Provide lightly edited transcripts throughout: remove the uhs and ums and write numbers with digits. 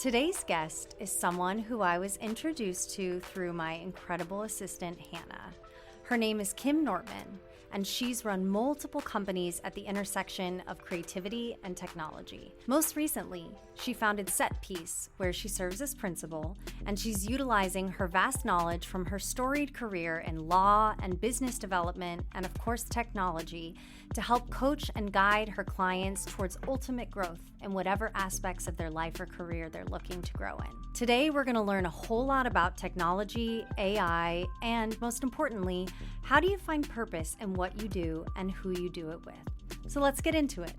Today's guest is someone who I was introduced to through my incredible assistant, Hannah. Her name is Kim Nortman, and she's run multiple companies at the intersection of creativity and technology. Most recently, she founded Set Piece, where she serves as principal, and she's utilizing her vast knowledge from her storied career in law and business development, and of course technology, to help coach and guide her clients towards ultimate growth in whatever aspects of their life or career they're looking to grow in. Today, we're going to learn a whole lot about technology, AI, and most importantly, how do you find purpose in what you do and who you do it with? So let's get into it.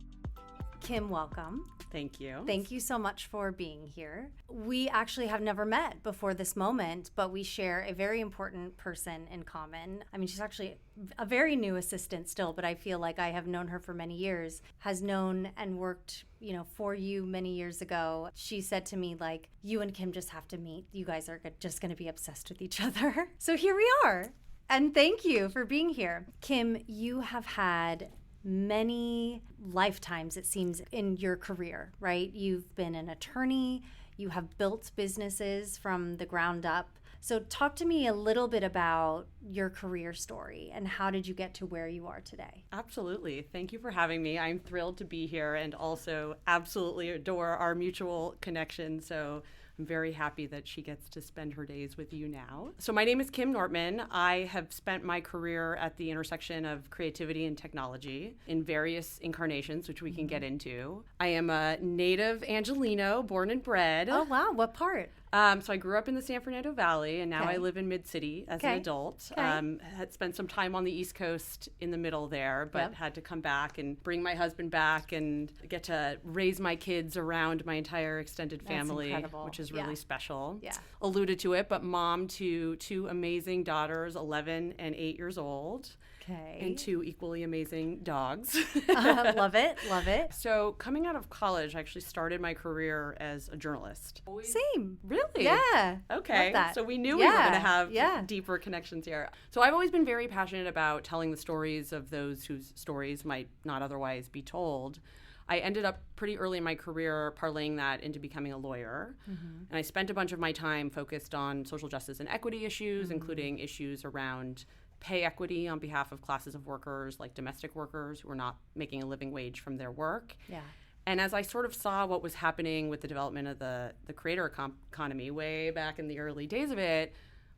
Kim, welcome. Thank you. Thank you so much for being here. We actually have never met before this moment, but we share a very important person in common. I mean, she's actually a very new assistant still, but I feel like I have known her for many years, has known and worked, for you many years ago. She said to me, like, you and Kim just have to meet. You guys are just going to be obsessed with each other. So here we are. And thank you for being here. Kim, you have had many lifetimes, it seems, in your career, right? You've been an attorney, you have built businesses from the ground up. So talk to me a little bit about your career story and how did you get to where you are today? Absolutely. Thank you for having me. I'm thrilled to be here and also absolutely adore our mutual connection. So I'm very happy that she gets to spend her days with you now. So my name is Kim Nortman. I have spent my career at the intersection of creativity and technology in various incarnations, which we can get into. I am a native Angelino, born and bred. Oh, wow. What part? So I grew up in the San Fernando Valley, and now I live in Mid-City as an adult. Had spent some time on the East Coast in the middle there, but had to come back and bring my husband back and get to raise my kids around my entire extended family, which is really special. Yeah. Alluded to it, but mom to two amazing daughters, 11 and 8 years old. Okay. And two equally amazing dogs. Love it. Love it. So coming out of college, I actually started my career as a journalist. Same. Really? Yeah. Okay. Love that. So we knew we were going to have deeper connections here. So I've always been very passionate about telling the stories of those whose stories might not otherwise be told. I ended up pretty early in my career parlaying that into becoming a lawyer. Mm-hmm. And I spent a bunch of my time focused on social justice and equity issues, including issues around pay equity on behalf of classes of workers like domestic workers who are not making a living wage from their work. Yeah. And as I sort of saw what was happening with the development of the creator economy way back in the early days of it,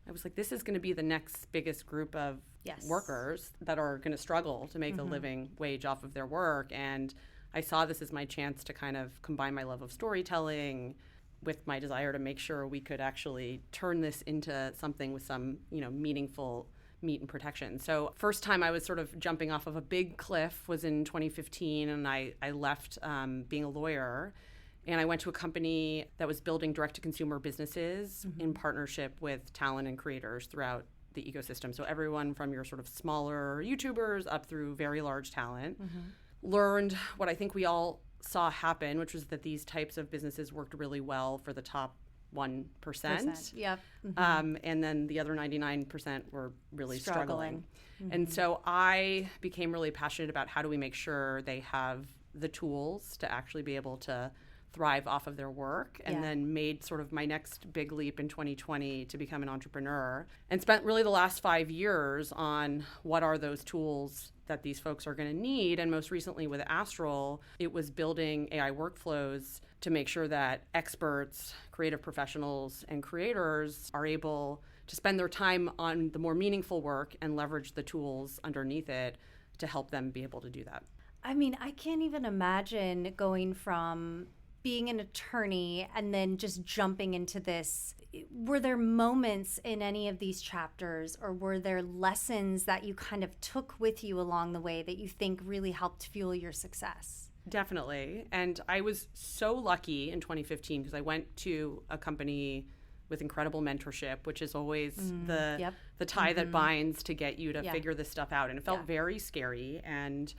I was like, this is going to be the next biggest group of workers that are going to struggle to make a living wage off of their work. And I saw this as my chance to kind of combine my love of storytelling with my desire to make sure we could actually turn this into something with some, meaningful meat and protection. So first time I was sort of jumping off of a big cliff was in 2015, and I left being a lawyer, and I went to a company that was building direct-to-consumer businesses in partnership with talent and creators throughout the ecosystem. So everyone from your sort of smaller YouTubers up through very large talent. Learned what I think we all saw happen, which was that these types of businesses worked really well for the top 1%. Yep. And then the other 99% were really struggling. And so I became really passionate about how do we make sure they have the tools to actually be able to thrive off of their work, and then made sort of my next big leap in 2020 to become an entrepreneur, and spent really the last 5 years on what are those tools that these folks are going to need. And most recently with Astral, it was building AI workflows to make sure that experts, creative professionals, and creators are able to spend their time on the more meaningful work and leverage the tools underneath it to help them be able to do that. I mean, I can't even imagine going from being an attorney and then just jumping into this. Were there moments in any of these chapters, or were there lessons that you kind of took with you along the way that you think really helped fuel your success? Definitely. And I was so lucky in 2015 because I went to a company with incredible mentorship, which is always the tie that binds to get you to figure this stuff out. And it felt very scary. And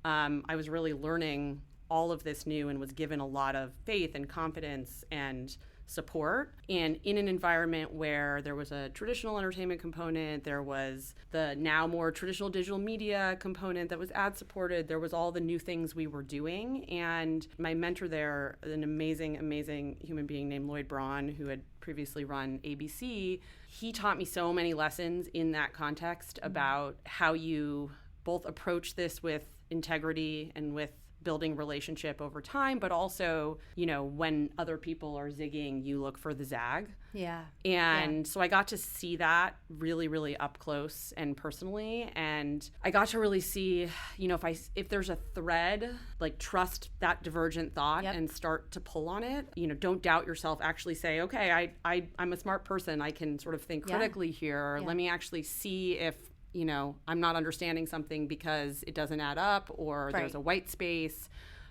I was really learning all of this new and was given a lot of faith and confidence and support. And in an environment where there was a traditional entertainment component, there was the now more traditional digital media component that was ad supported, there was all the new things we were doing. And my mentor there, an amazing, amazing human being named Lloyd Braun, who had previously run ABC, he taught me so many lessons in that context about how you both approach this with integrity and with building relationship over time, but also, when other people are zigging, you look for the zag. Yeah. And so I got to see that really, really up close and personally. And I got to really see, if there's a thread, like trust that divergent thought and start to pull on it. Don't doubt yourself. Actually say, okay, I'm a smart person. I can sort of think critically here. Let me actually see if I'm not understanding something because it doesn't add up, or there's a white space,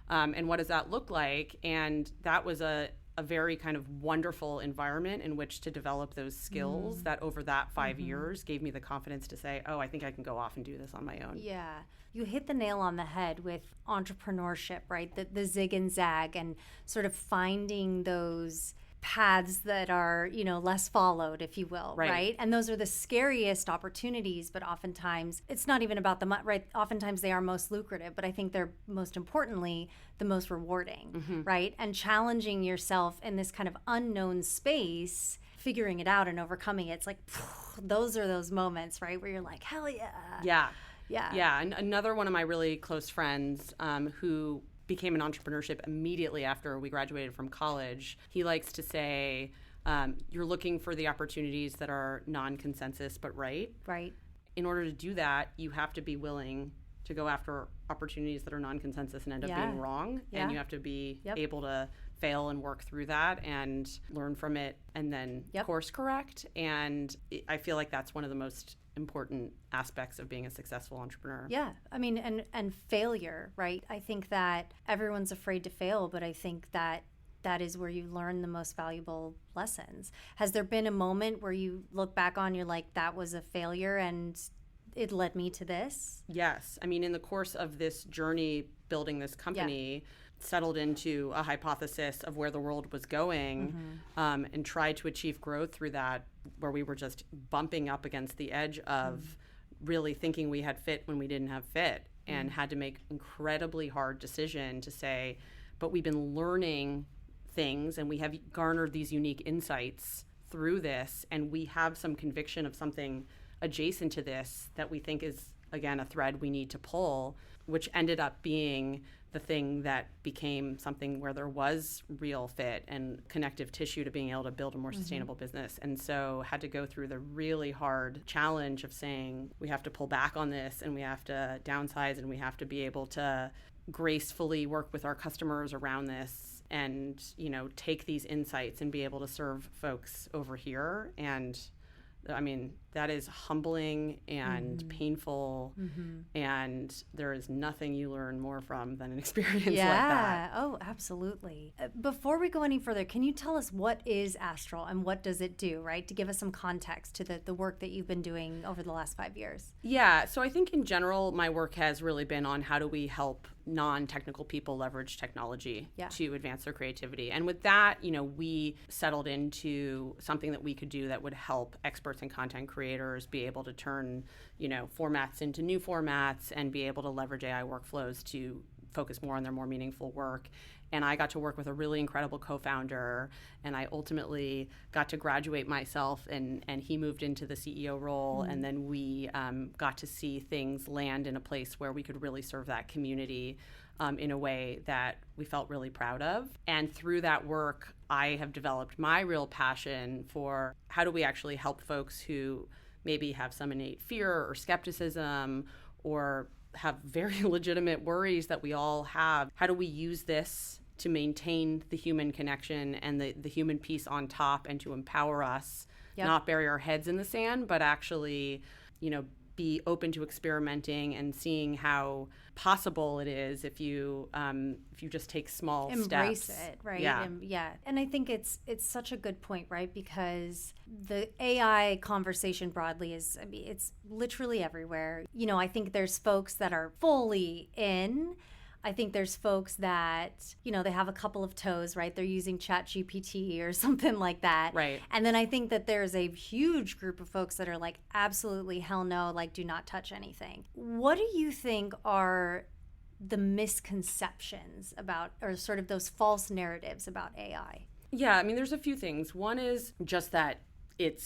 and what does that look like? And that was a very kind of wonderful environment in which to develop those skills that over that 5 years gave me the confidence to say, oh, I think I can go off and do this on my own. Yeah. You hit the nail on the head with entrepreneurship, right? The zig and zag, and sort of finding those paths that are, less followed, if you will, right? And those are the scariest opportunities, but oftentimes it's not even about the money, right? Oftentimes they are most lucrative, but I think they're most importantly the most rewarding, right? And challenging yourself in this kind of unknown space, figuring it out and overcoming it. It's like, those are those moments, right? Where you're like, hell yeah. Yeah. Yeah. Yeah. And another one of my really close friends who became an entrepreneurship immediately after we graduated from college. He likes to say, you're looking for the opportunities that are non-consensus but right. Right. In order to do that, you have to be willing to go after opportunities that are non-consensus and end up being wrong. Yeah. And you have to be able to fail and work through that and learn from it and then course correct. And I feel like that's one of the most important aspects of being a successful entrepreneur. Yeah. I mean, and failure, right? I think that everyone's afraid to fail, but I think that is where you learn the most valuable lessons. Has there been a moment where you look back on, you're like, that was a failure and it led me to this? Yes. I mean, in the course of this journey building this company, settled into a hypothesis of where the world was going, and tried to achieve growth through that, where we were just bumping up against the edge of really thinking we had fit when we didn't have fit, and had to make incredibly hard decision to say, but we've been learning things and we have garnered these unique insights through this, and we have some conviction of something adjacent to this that we think is, again, a thread we need to pull, which ended up being the thing that became something where there was real fit and connective tissue to being able to build a more sustainable business. And so had to go through the really hard challenge of saying we have to pull back on this and we have to downsize and we have to be able to gracefully work with our customers around this and, take these insights and be able to serve folks over here. And I mean, that is humbling and painful, and there is nothing you learn more from than an experience like that. Oh, absolutely. Before we go any further, can you tell us what is Astral and what does it do, right? To give us some context to the work that you've been doing over the last 5 years. Yeah, so I think in general, my work has really been on how do we help non-technical people leverage technology to advance their creativity. And with that, we settled into something that we could do that would help experts and content creators be able to turn, formats into new formats and be able to leverage AI workflows to focus more on their more meaningful work. And I got to work with a really incredible co-founder, and I ultimately got to graduate myself, and he moved into the CEO role, and then we got to see things land in a place where we could really serve that community in a way that we felt really proud of. And through that work, I have developed my real passion for how do we actually help folks who maybe have some innate fear or skepticism or have very legitimate worries that we all have. How do we use this to maintain the human connection and the human piece on top, and to empower us, not bury our heads in the sand, but actually, be open to experimenting and seeing how possible it is if you just take small steps. Embrace it, right? And I think it's such a good point, right? Because the AI conversation broadly it's literally everywhere. I think there's folks that are fully in. I think there's folks that, they have a couple of toes, right? They're using ChatGPT or something like that. Right. And then I think that there's a huge group of folks that are like, absolutely hell no, like do not touch anything. What do you think are the misconceptions about, or sort of those false narratives about AI? Yeah, I mean, there's a few things. One is just that it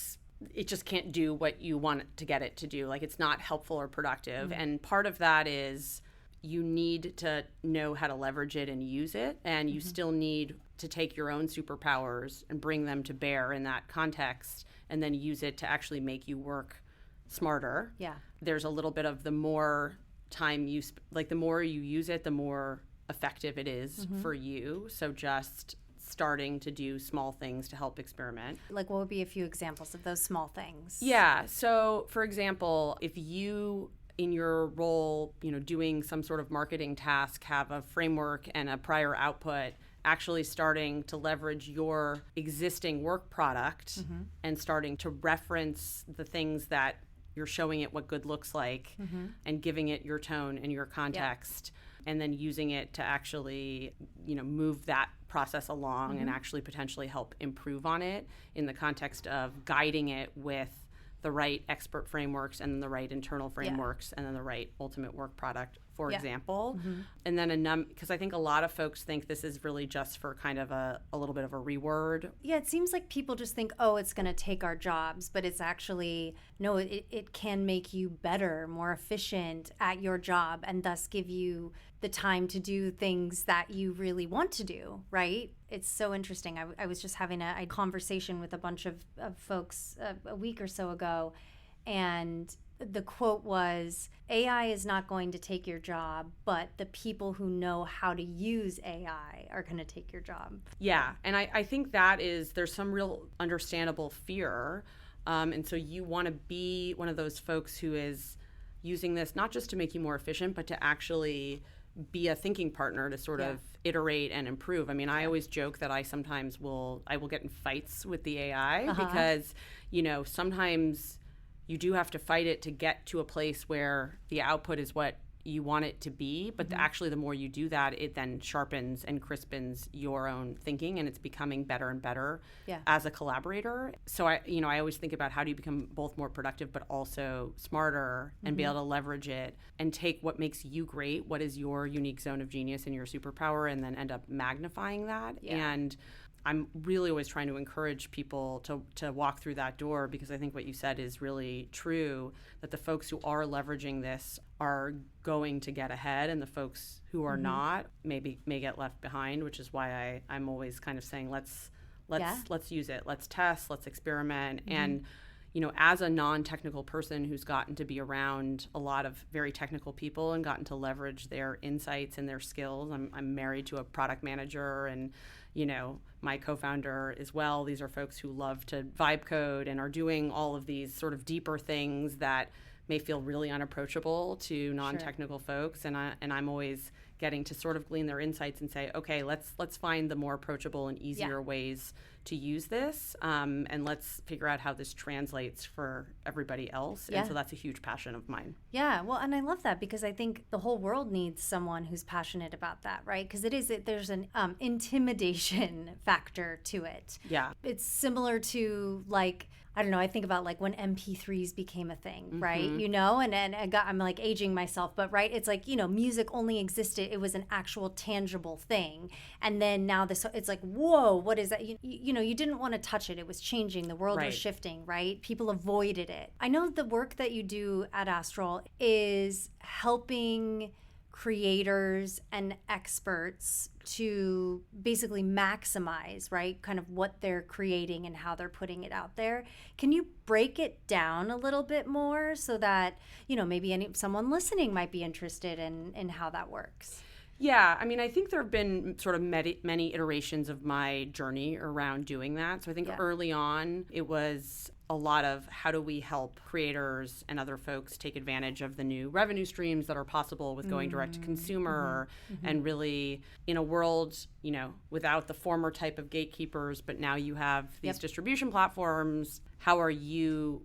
just can't do what you want to get it to do. Like, it's not helpful or productive. Mm-hmm. And part of that is you need to know how to leverage it and use it. And you still need to take your own superpowers and bring them to bear in that context, and then use it to actually make you work smarter. Yeah. There's a little bit of the more time the more you use it, the more effective it is for you. So just starting to do small things to help experiment. Like, what would be a few examples of those small things? Yeah. So, for example, if you, in your role, doing some sort of marketing task, have a framework and a prior output, actually starting to leverage your existing work product and starting to reference the things that you're showing it what good looks like and giving it your tone and your context, and then using it to actually, move that process along and actually potentially help improve on it in the context of guiding it with the right expert frameworks and then the right internal frameworks and then the right ultimate work product, for example. And then because I think a lot of folks think this is really just for kind of a little bit of a reward. Yeah, it seems like people just think, oh, it's going to take our jobs, but it's actually, no, it can make you better, more efficient at your job, and thus give you the time to do things that you really want to do, right? It's so interesting. I was just having a conversation with a bunch of folks a week or so ago, and the quote was, AI is not going to take your job, but the people who know how to use AI are going to take your job. Yeah, and I think there's some real understandable fear. And so you want to be one of those folks who is using this not just to make you more efficient, but to actually be a thinking partner to sort of iterate and improve. I mean, I always joke that I will get in fights with the AI because, sometimes you do have to fight it to get to a place where the output is what you want it to be. But actually, the more you do that, it then sharpens and crispens your own thinking, and it's becoming better and better as a collaborator. So I always think about how do you become both more productive, but also smarter and be able to leverage it and take what makes you great, what is your unique zone of genius and your superpower, and then end up magnifying that. And I'm really always trying to encourage people to walk through that door, because I think what you said is really true, that the folks who are leveraging this are going to get ahead, and the folks who are not may get left behind, which is why I'm always kind of saying let's use it, let's test, let's experiment. And as a non-technical person who's gotten to be around a lot of very technical people and gotten to leverage their insights and their skills, I'm married to a product manager, and my co-founder as well. These are folks who love to vibe code and are doing all of these sort of deeper things that may feel really unapproachable to non-technical folks. And I'm always getting to sort of glean their insights and say, okay, let's find the more approachable and easier ways to use this, and let's figure out how this translates for everybody else. And so that's a huge passion of mine. Yeah, well, and I love that, because I think the whole world needs someone who's passionate about that, right? Because there's an intimidation factor to it. Yeah. It's similar to, like, I don't know, I think about like when MP3s became a thing, right? I'm like aging myself, but right, it's like, music only existed, it was an actual tangible thing. And then now it's like, whoa, what is that? You didn't want to touch it. It was changing. The world was shifting, right? People avoided it. I know the work that you do at Astral is helping creators and experts to basically maximize, right, kind of what they're creating and how they're putting it out there. Can you break it down a little bit more so that, maybe someone listening might be interested in how that works? Yeah, I mean, I think there have been sort of many iterations of my journey around doing that. So I think early on, it was a lot of how do we help creators and other folks take advantage of the new revenue streams that are possible with going direct to consumer, and really in a world, without the former type of gatekeepers, but now you have these distribution platforms. How are you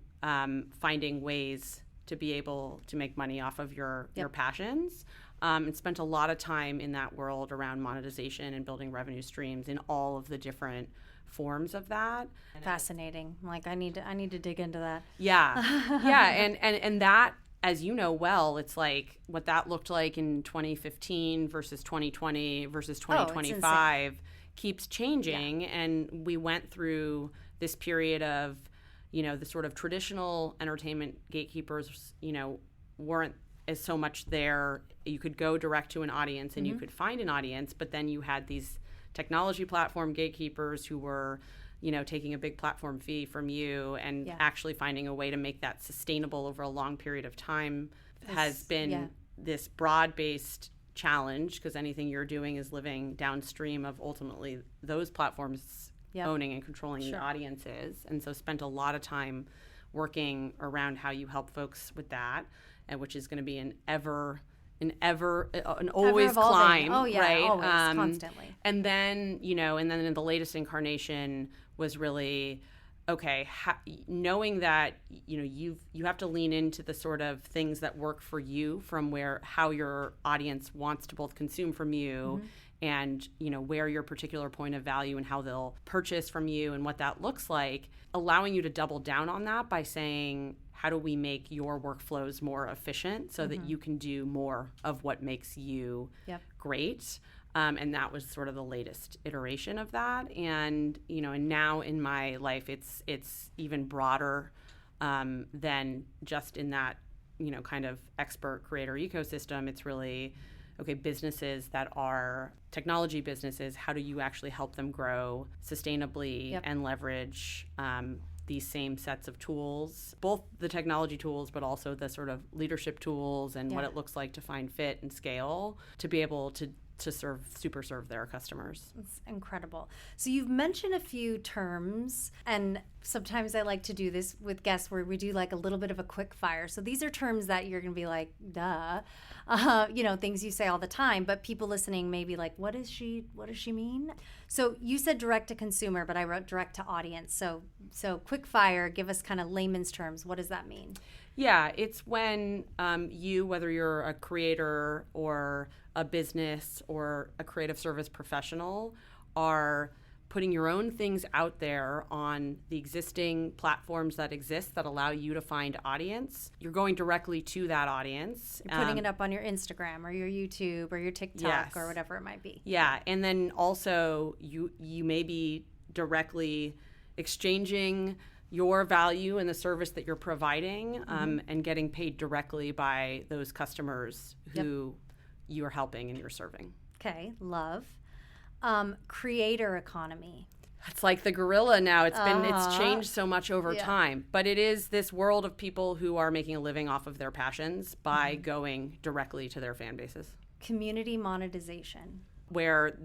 finding ways to be able to make money off of your passions? and spent a lot of time in that world around monetization and building revenue streams in all of the different forms of that. Fascinating. Like I need to dig into that. Yeah. Yeah. And that, as you know well, it's like what that looked like in 2015 versus 2020 versus 2025 keeps changing. Yeah. And we went through this period of, the sort of traditional entertainment gatekeepers, weren't as so much there. You could go direct to an audience and you could find an audience, but then you had these technology platform gatekeepers who were, taking a big platform fee from you and actually finding a way to make that sustainable over a long period of time has been this broad-based challenge, because anything you're doing is living downstream of ultimately those platforms owning and controlling the audiences. And so spent a lot of time working around how you help folks with that, and which is going to be an always climb, right? Always, constantly. And then, and then in the latest incarnation was really, okay, knowing that, you have to lean into the sort of things that work for you from how your audience wants to both consume from you and, where your particular point of value and how they'll purchase from you and what that looks like, allowing you to double down on that by saying, how do we make your workflows more efficient so that you can do more of what makes you great? And that was sort of the latest iteration of that. And, and now in my life, it's even broader than just in that, kind of expert creator ecosystem. It's really, okay, businesses that are technology businesses, how do you actually help them grow sustainably and leverage these same sets of tools, both the technology tools, but also the sort of leadership tools and what it looks like to find fit and scale to be able to super serve their customers. It's incredible. So you've mentioned a few terms, and sometimes I like to do this with guests where we do like a little bit of a quick fire. So these are terms that you're going to be like, duh, things you say all the time, but people listening may be like, what does she mean? So you said direct to consumer, but I wrote direct to audience. So quick fire, give us kind of layman's terms. What does that mean? Yeah, it's when whether you're a creator or a business or a creative service professional, are putting your own things out there on the existing platforms that exist that allow you to find audience. You're going directly to that audience. You're putting it up on your Instagram or your YouTube or your TikTok or whatever it might be. Yeah, and then also you may be directly exchanging your value and the service that you're providing and getting paid directly by those customers who you're helping and you're serving. Okay, love. Creator economy. It's like the gorilla now. It's changed so much over time, but it is this world of people who are making a living off of their passions by going directly to their fan bases. Community monetization. Where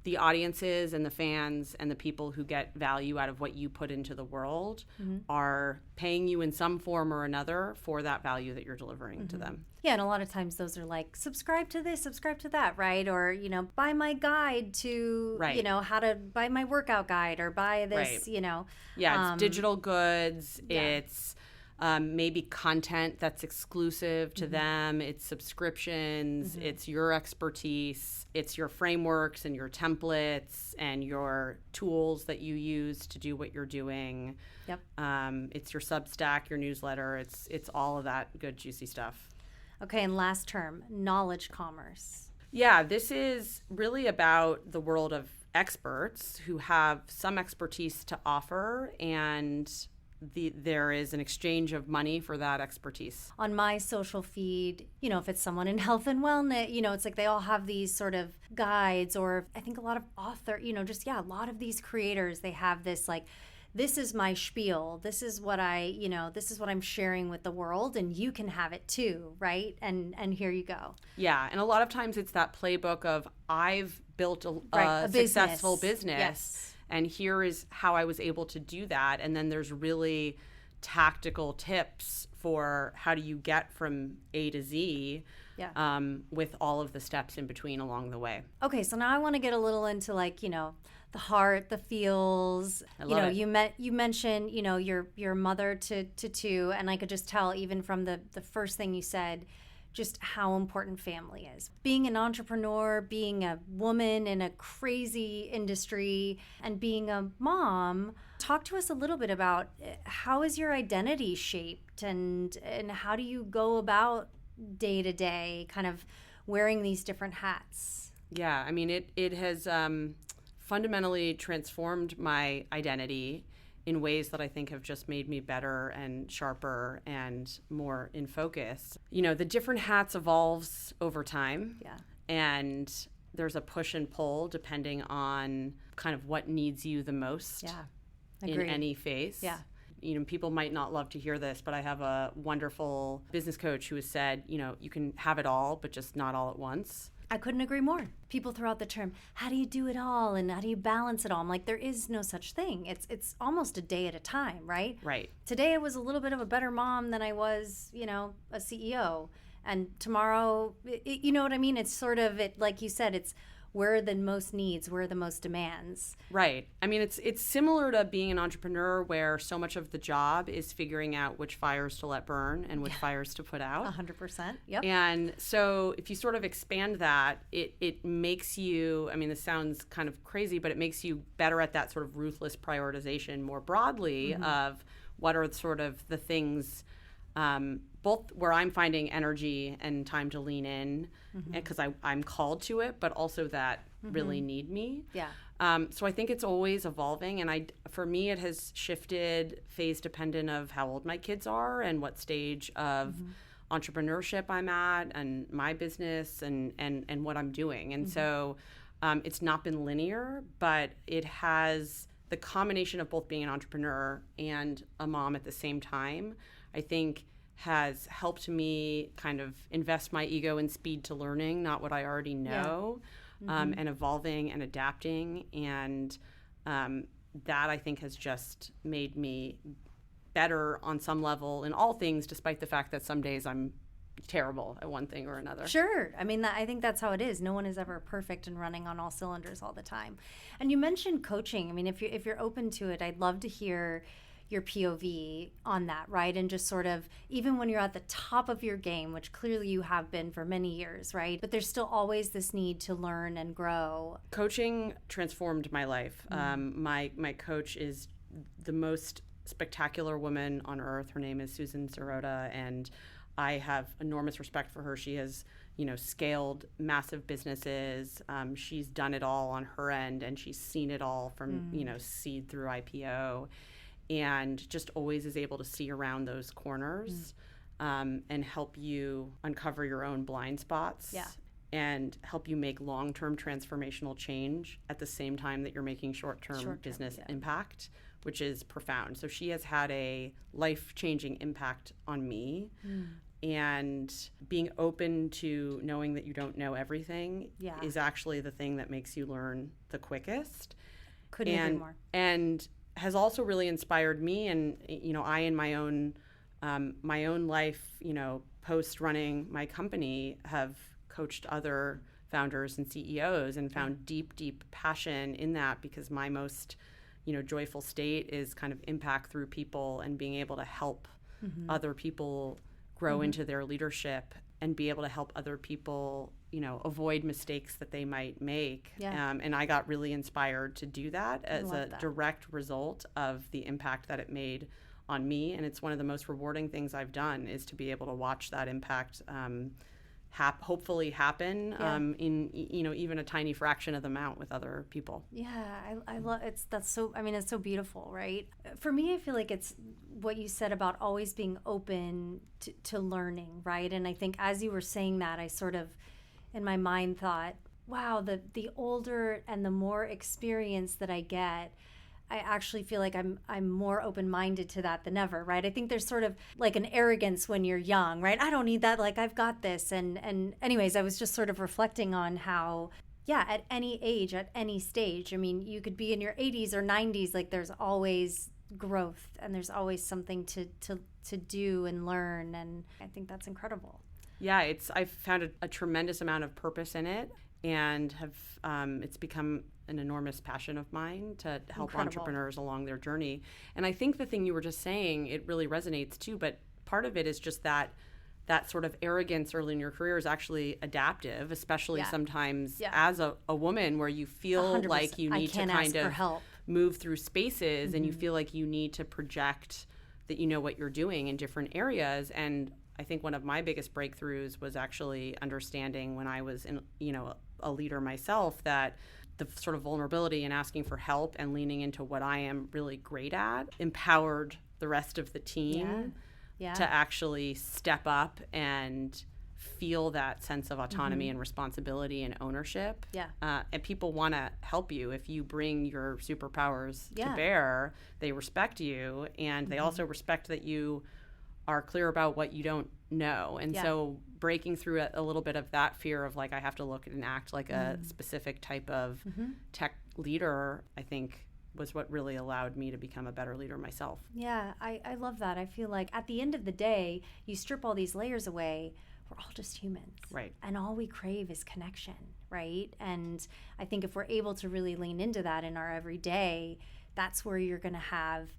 the audiences and the fans and the people who get value out of what you put into the world are paying you in some form or another for that value that you're delivering to them. Yeah, and a lot of times those are like, subscribe to this, subscribe to that, right? Or, buy my guide to, how to buy my workout guide or buy this, Yeah, it's digital goods. Yeah. It's maybe content that's exclusive to them. It's subscriptions. It's your expertise. It's your frameworks and your templates and your tools that you use to do what you're doing. Yep. It's your Substack, your newsletter. It's all of that good, juicy stuff. Okay, and last term, knowledge commerce. Yeah, this is really about the world of experts who have some expertise to offer, and there is an exchange of money for that expertise. On my social feed, if it's someone in health and wellness, it's like they all have these sort of guides, or I think a lot of a lot of these creators, they have this like, this is my spiel. This is what this is what I'm sharing with the world, and you can have it too, right? And here you go. Yeah, and a lot of times it's that playbook of, I've built a successful business. Yes. And here is how I was able to do that. And then there's really tactical tips for how do you get from A to Z with all of the steps in between along the way. Okay, so now I want to get a little into like, the heart, the feels. You mentioned, you're mother to two, and I could just tell even from the first thing you said, just how important family is. Being an entrepreneur, being a woman in a crazy industry, and being a mom, talk to us a little bit about how is your identity shaped and how do you go about day to day kind of wearing these different hats? Yeah, I mean, it has fundamentally transformed my identity in ways that I think have just made me better and sharper and more in focus. You know, the different hats evolves over time. Yeah. And there's a push and pull depending on kind of what needs you the most in any phase. Yeah. You know, people might not love to hear this, but I have a wonderful business coach who has said, you know, you can have it all, but just not all at once. I couldn't agree more. People throw out the term, how do you do it all and how do you balance it all? I'm like, there is no such thing. It's almost a day at a time, right? Right. Today I was a little bit of a better mom than I was, you know, a CEO. And tomorrow, you know what I mean? It's sort of, like you said, it's where are the most needs, where are the most demands. Right. I mean, it's similar to being an entrepreneur where so much of the job is figuring out which fires to let burn and which fires to put out. 100%. Yep. And so if you sort of expand that, it makes you, I mean, this sounds kind of crazy, but it makes you better at that sort of ruthless prioritization more broadly of what are sort of the things both where I'm finding energy and time to lean in because I'm called to it, but also that really need me. Yeah. So I think it's always evolving. And for me, it has shifted phase dependent of how old my kids are and what stage of entrepreneurship I'm at and my business and what I'm doing. And so it's not been linear, but it has the combination of both being an entrepreneur and a mom at the same time, I think has helped me kind of invest my ego in speed to learning, not what I already know, and evolving and adapting. And that I think has just made me better on some level in all things, despite the fact that some days I'm terrible at one thing or another. Sure. I mean, I think that's how it is. No one is ever perfect and running on all cylinders all the time. And you mentioned coaching. I mean, if you're open to it, I'd love to hear your POV on that, right? And just sort of, even when you're at the top of your game, which clearly you have been for many years, right? But there's still always this need to learn and grow. Coaching transformed my life. My coach is the most spectacular woman on earth. Her name is Susan Sirota, and I have enormous respect for her. She has, scaled massive businesses. She's done it all on her end, and she's seen it all from, seed through IPO. And just always is able to see around those corners and help you uncover your own blind spots and help you make long-term transformational change at the same time that you're making short-term business impact, which is profound. So she has had a life-changing impact on me. And being open to knowing that you don't know everything is actually the thing that makes you learn the quickest. Couldn't agree more. And has also really inspired me, and I in my own life, post running my company, have coached other founders and CEOs and found deep passion in that, because my most joyful state is kind of impact through people and being able to help other people grow into their leadership and be able to help other people avoid mistakes that they might make. And I got really inspired to do that as a direct result of the impact that it made on me. And it's one of the most rewarding things I've done, is to be able to watch that impact hopefully happen in even a tiny fraction of the amount with other people. I love it's so beautiful, right? For me, I feel like it's what you said about always being open to learning, right? And I think as you were saying that, I sort of in my mind thought, wow, the older and the more experience that I get, I actually feel like I'm more open-minded to that than ever, right? I think there's sort of like an arrogance when you're young, right? I don't need that, like I've got this. And anyways, I was just sort of reflecting on how, at any age, at any stage, I mean, you could be in your 80s or 90s, like there's always growth and there's always something to do and learn. And I think that's incredible. Yeah, I've found a tremendous amount of purpose in it, and have it's become an enormous passion of mine to help entrepreneurs along their journey. And I think the thing you were just saying, it really resonates too, but part of it is just that that sort of arrogance early in your career is actually adaptive, especially sometimes as a woman, where you feel 100%. like you need to kind of help. move through spaces and you feel like you need to project that you know what you're doing in different areas. And I think one of my biggest breakthroughs was actually understanding when I was a leader myself, that the sort of vulnerability and asking for help and leaning into what I am really great at empowered the rest of the team to actually step up and feel that sense of autonomy and responsibility and ownership. And people want to help you. If you bring your superpowers to bear, they respect you, and they also respect that you are clear about what you don't know. And so breaking through a little bit of that fear of like, I have to look and act like a specific type of tech leader, I think was what really allowed me to become a better leader myself. Yeah, I love that. I feel like at the end of the day, you strip all these layers away, we're all just humans. Right. And all we crave is connection, right? And I think if we're able to really lean into that in our everyday, that's where you're going to have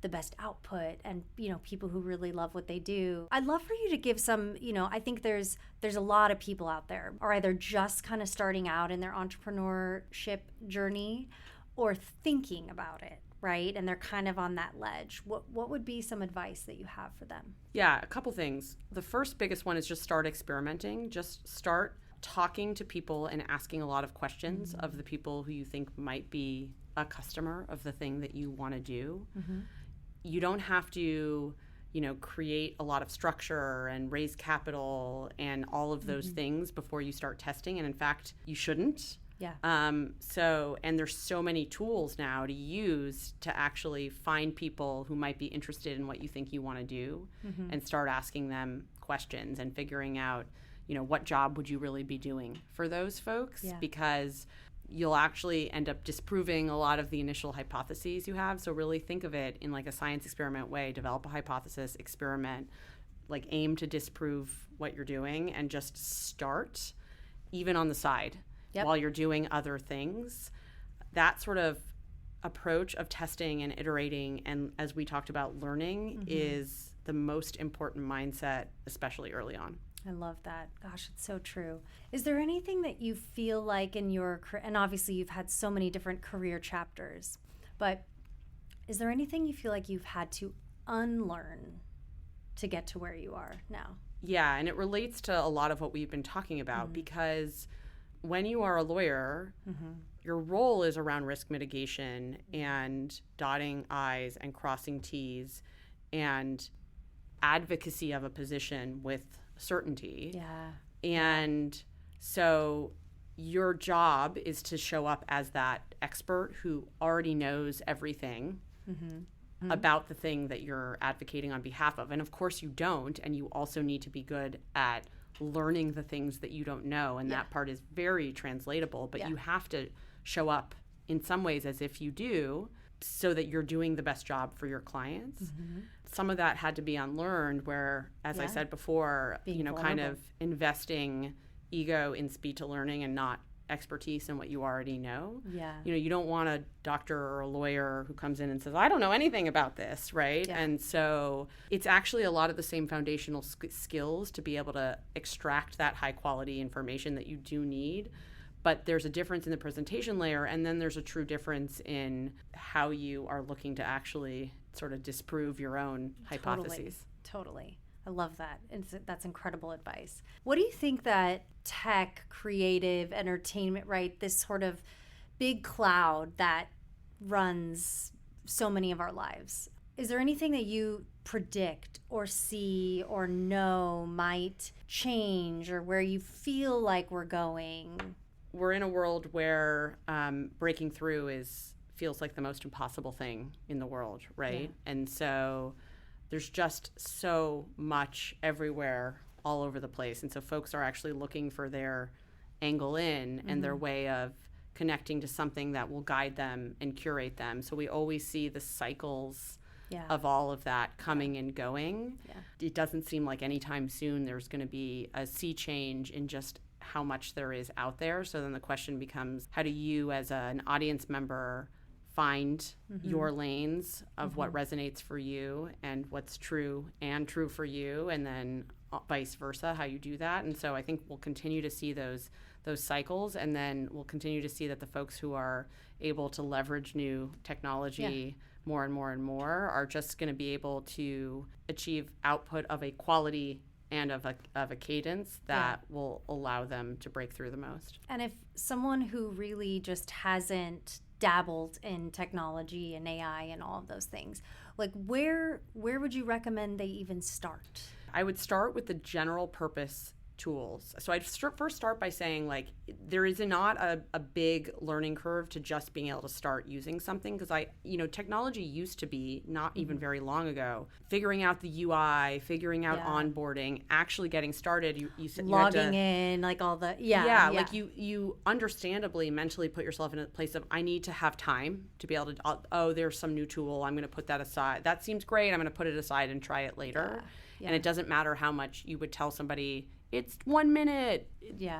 the best output and, people who really love what they do. I'd love for you to give some, I think there's a lot of people out there are either just kind of starting out in their entrepreneurship journey or thinking about it, right? And they're kind of on that ledge. What would be some advice that you have for them? Yeah, a couple things. The first biggest one is just start experimenting. Just start talking to people and asking a lot of questions of the people who you think might be a customer of the thing that you want to do. You don't have to, create a lot of structure and raise capital and all of those things before you start testing. And in fact, you shouldn't. And there's so many tools now to use to actually find people who might be interested in what you think you want to do and start asking them questions and figuring out, what job would you really be doing for those folks? Because you'll actually end up disproving a lot of the initial hypotheses you have. So really think of it in like a science experiment way. Develop a hypothesis, experiment, like aim to disprove what you're doing, and just start even on the side while you're doing other things. That sort of approach of testing and iterating, and as we talked about, learning is the most important mindset, especially early on. I love that. Gosh, it's so true. Is there anything that you feel like in your career, and obviously you've had so many different career chapters, but is there anything you feel like you've had to unlearn to get to where you are now? Yeah, and it relates to a lot of what we've been talking about, because when you are a lawyer, your role is around risk mitigation and dotting I's and crossing T's and advocacy of a position with certainty. And so your job is to show up as that expert who already knows everything about the thing that you're advocating on behalf of. And of course you don't, and you also need to be good at learning the things that you don't know, and that part is very translatable, but you have to show up in some ways as if you do, so that you're doing the best job for your clients. Some of that had to be unlearned, where, as I said before, kind of investing ego in speed to learning and not expertise in what you already know. You don't want a doctor or a lawyer who comes in and says, I don't know anything about this, right? And so it's actually a lot of the same foundational skills to be able to extract that high quality information that you do need. But there's a difference in the presentation layer, and then there's a true difference in how you are looking to actually sort of disprove your own hypotheses. Totally. I love that. That's incredible advice. What do you think that tech, creative, entertainment, right, this sort of big cloud that runs so many of our lives, is there anything that you predict or see or know might change, or where you feel like we're going? We're in a world where breaking through feels like the most impossible thing in the world, right? And so there's just so much everywhere, all over the place. And so folks are actually looking for their angle in and their way of connecting to something that will guide them and curate them. So we always see the cycles of all of that coming and going. It doesn't seem like anytime soon there's going to be a sea change in just how much there is out there. So then the question becomes, how do you as an audience member find your lanes of what resonates for you and what's true for you, and then vice versa, how you do that. And so I think we'll continue to see those cycles, and then we'll continue to see that the folks who are able to leverage new technology more and more and more are just going to be able to achieve output of a quality and of a cadence that will allow them to break through the most. And if someone who really just hasn't dabbled in technology and AI and all of those things, like where would you recommend they even start? I would start with the general purpose tools. So I'd first start by saying, like, there is not a big learning curve to just being able to start using something, because technology used to be, not even very long ago, figuring out the UI, figuring out onboarding, actually getting started. You logging in, like all the like you understandably mentally put yourself in a place of, I need to have time to be able to, there's some new tool, I'm going to put that aside. That seems great, I'm going to put it aside and try it later. And it doesn't matter how much you would tell somebody, it's 1 minute.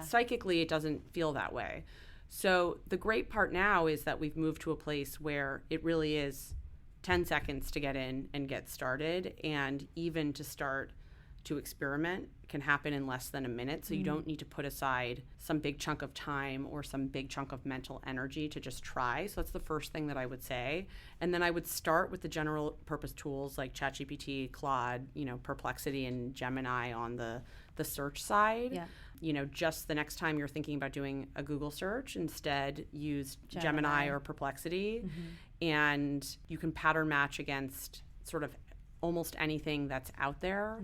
Psychically, it doesn't feel that way. So the great part now is that we've moved to a place where it really is 10 seconds to get in and get started. And even to start to experiment can happen in less than a minute. So you don't need to put aside some big chunk of time or some big chunk of mental energy to just try. So that's the first thing that I would say. And then I would start with the general purpose tools like ChatGPT, Claude, Perplexity, and Gemini on the search side. Just the next time you're thinking about doing a Google search, instead use Gemini or Perplexity, and you can pattern match against sort of almost anything that's out there,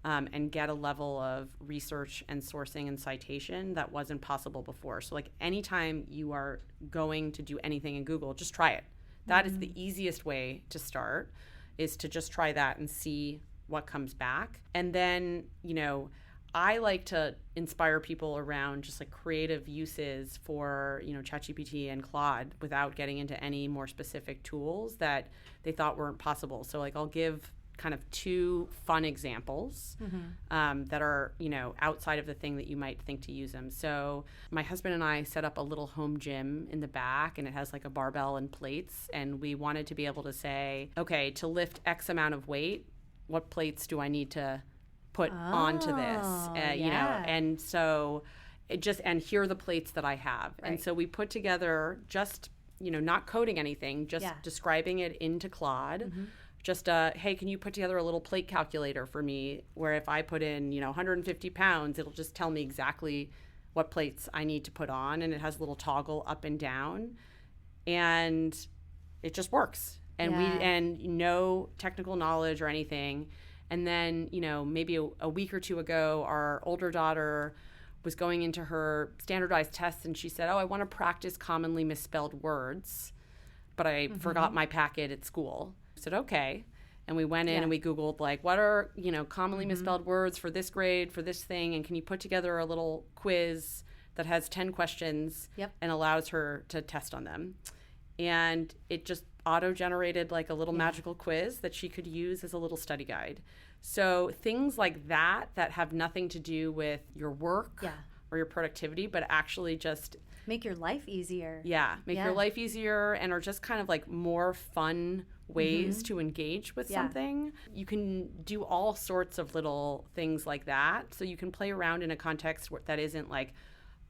and get a level of research and sourcing and citation that wasn't possible before. So like anytime you are going to do anything in Google, just try it. That is the easiest way to start, is to just try that and see what comes back. And then, I like to inspire people around just like creative uses for, ChatGPT and Claude without getting into any more specific tools that they thought weren't possible. So like I'll give kind of two fun examples that are, outside of the thing that you might think to use them. So my husband and I set up a little home gym in the back, and it has like a barbell and plates. And we wanted to be able to say, okay, to lift X amount of weight, what plates do I need to put onto this? And so and here are the plates that I have. Right. And so we put together just, not coding anything, just describing it into Claude. Just, hey, can you put together a little plate calculator for me, where if I put in, 150 pounds, it'll just tell me exactly what plates I need to put on. And it has a little toggle up and down, and it just works. And no technical knowledge or anything. And then, maybe a week or two ago, our older daughter was going into her standardized tests, and she said, I want to practice commonly misspelled words, but I forgot my packet at school. I said, okay. And we went in and we Googled, like, what are, commonly misspelled words for this grade, for this thing, and can you put together a little quiz that has 10 questions and allows her to test on them. And it just auto-generated like a little magical quiz that she could use as a little study guide. So things like that have nothing to do with your work or your productivity, but actually just make your life easier. Make your life easier, and are just kind of like more fun ways to engage with something. You can do all sorts of little things like that. So you can play around in a context that isn't like,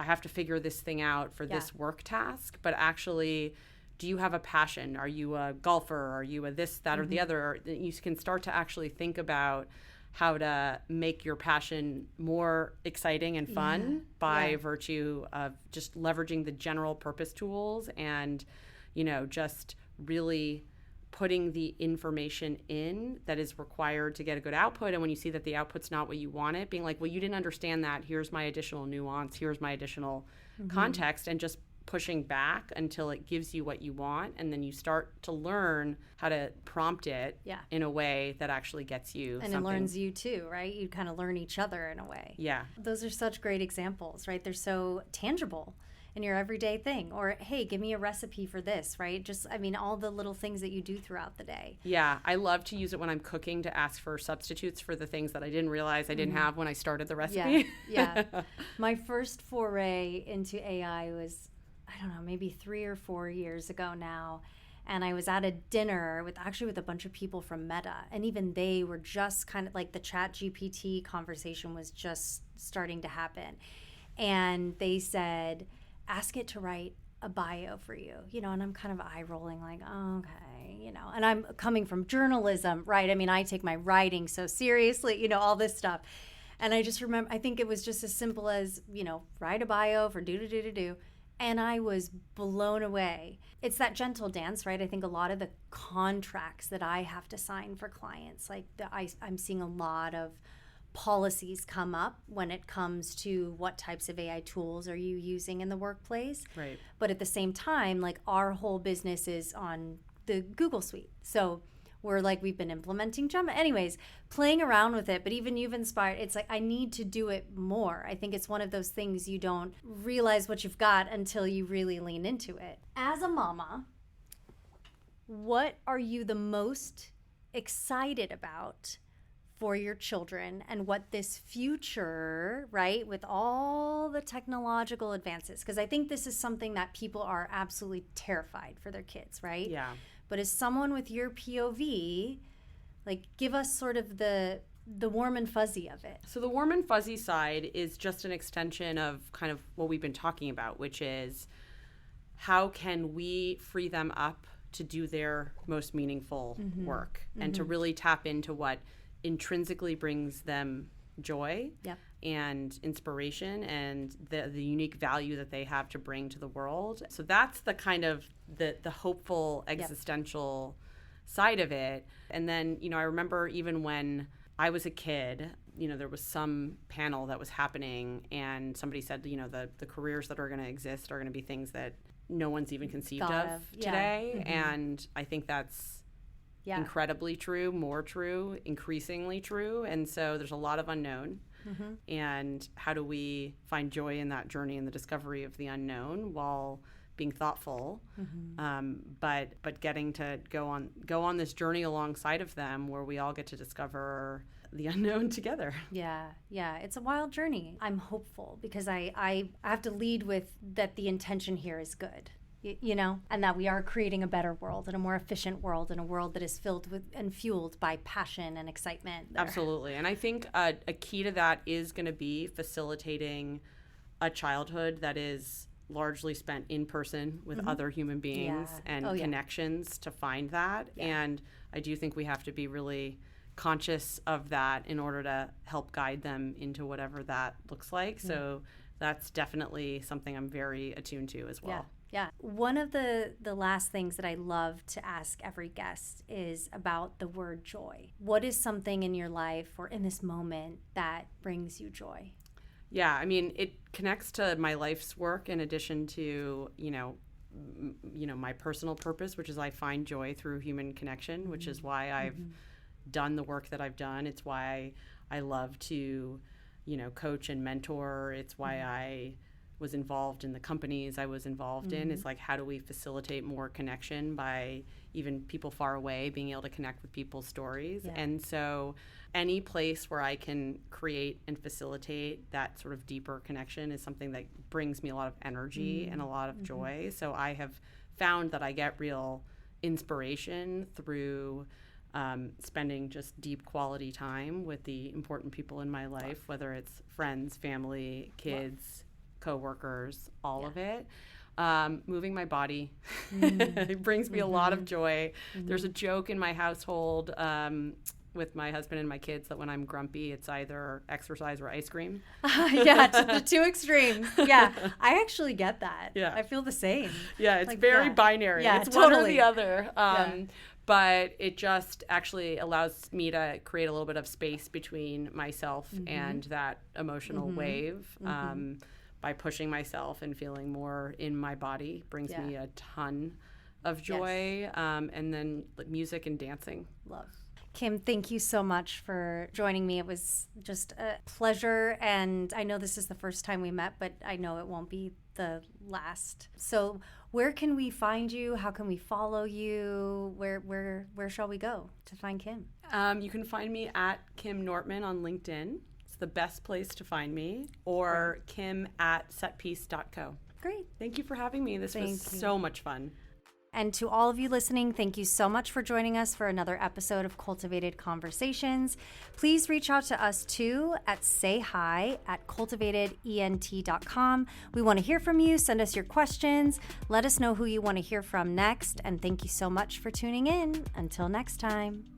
I have to figure this thing out for this work task, but actually, do you have a passion? Are you a golfer? Are you a this, that, or the other? You can start to actually think about how to make your passion more exciting and fun by virtue of just leveraging the general purpose tools and, just really putting the information in that is required to get a good output. And when you see that the output's not what you want it, being like, well, you didn't understand that. Here's my additional nuance. Here's my additional context, and just pushing back until it gives you what you want, and then you start to learn how to prompt it in a way that actually gets you and something. It learns you too, right? You kind of learn each other in a way. Those are such great examples, right? They're so tangible in your everyday thing. Or, hey, give me a recipe for this, right? Just, all the little things that you do throughout the day. I love to use it when I'm cooking to ask for substitutes for the things that I didn't realize I didn't have when I started the recipe. My first foray into AI was, I don't know, maybe 3 or 4 years ago now. And I was at a dinner with a bunch of people from Meta. And even they were just kind of like the Chat GPT conversation was just starting to happen. And they said, ask it to write a bio for you, and I'm kind of eye rolling like, oh, okay, and I'm coming from journalism, right? I mean, I take my writing so seriously, all this stuff. And I just remember, I think it was just as simple as, write a bio for do. And I was blown away. It's that gentle dance, right? I think a lot of the contracts that I have to sign for clients, like I'm seeing a lot of policies come up when it comes to what types of AI tools are you using in the workplace. Right. But at the same time, like our whole business is on the Google Suite. So we've been implementing Gemma. Anyways, playing around with it, but even you've inspired, it's like I need to do it more. I think it's one of those things you don't realize what you've got until you really lean into it. As a mama, what are you the most excited about for your children and what this future, right, with all the technological advances? Because I think this is something that people are absolutely terrified for their kids, right? Yeah. But as someone with your POV, like give us sort of the warm and fuzzy of it. So the warm and fuzzy side is just an extension of kind of what we've been talking about, which is how can we free them up to do their most meaningful work and to really tap into what intrinsically brings them joy and inspiration and the unique value that they have to bring to the world. So that's the kind of the hopeful existential side of it. And then, I remember even when I was a kid, there was some panel that was happening and somebody said, the careers that are going to exist are going to be things that no one's even conceived of today. And I think that's incredibly true, more true, increasingly true. And so there's a lot of unknown. And how do we find joy in that journey and the discovery of the unknown while being thoughtful, but getting to go on this journey alongside of them where we all get to discover the unknown together. Yeah, it's a wild journey. I'm hopeful because I have to lead with that the intention here is good. And that we are creating a better world and a more efficient world and a world that is filled with and fueled by passion and excitement. Absolutely. And I think a key to that is going to be facilitating a childhood that is largely spent in person with other human beings and connections to find that. And I do think we have to be really conscious of that in order to help guide them into whatever that looks like. So that's definitely something I'm very attuned to as well. Yeah. One of the last things that I love to ask every guest is about the word joy. What is something in your life or in this moment that brings you joy? Yeah, I mean, it connects to my life's work in addition to, my personal purpose, which is I find joy through human connection, which is why I've done the work that I've done. It's why I love to, coach and mentor. It's why I was involved in the companies I was involved in. It's like, how do we facilitate more connection by even people far away being able to connect with people's stories? Yeah. And so any place where I can create and facilitate that sort of deeper connection is something that brings me a lot of energy and a lot of joy. So I have found that I get real inspiration through spending just deep quality time with the important people in my life, whether it's friends, family, kids, coworkers, all of it. Moving my body it brings me a lot of joy. There's a joke in my household with my husband and my kids that when I'm grumpy, it's either exercise or ice cream. The two extremes. Yeah, I actually get that. Yeah, I feel the same. Yeah, it's like, very binary. Yeah, it's totally one or the other. But it just actually allows me to create a little bit of space between myself and that emotional wave. By pushing myself and feeling more in my body brings me a ton of joy. And then music and dancing. Love. Kim, thank you so much for joining me. It was just a pleasure. And I know this is the first time we met, but I know it won't be the last. So where can we find you? How can we follow you? Where shall we go to find Kim? You can find me at Kim Nortman on LinkedIn. The best place to find me, or Kim@setpiece.co. Great. Thank you for having me. This was so much fun. And to all of you listening, thank you so much for joining us for another episode of Cultivated Conversations. Please reach out to us too at sayhi@cultivatedent.com. We want to hear from you. Send us your questions. Let us know who you want to hear from next. And thank you so much for tuning in. Until next time.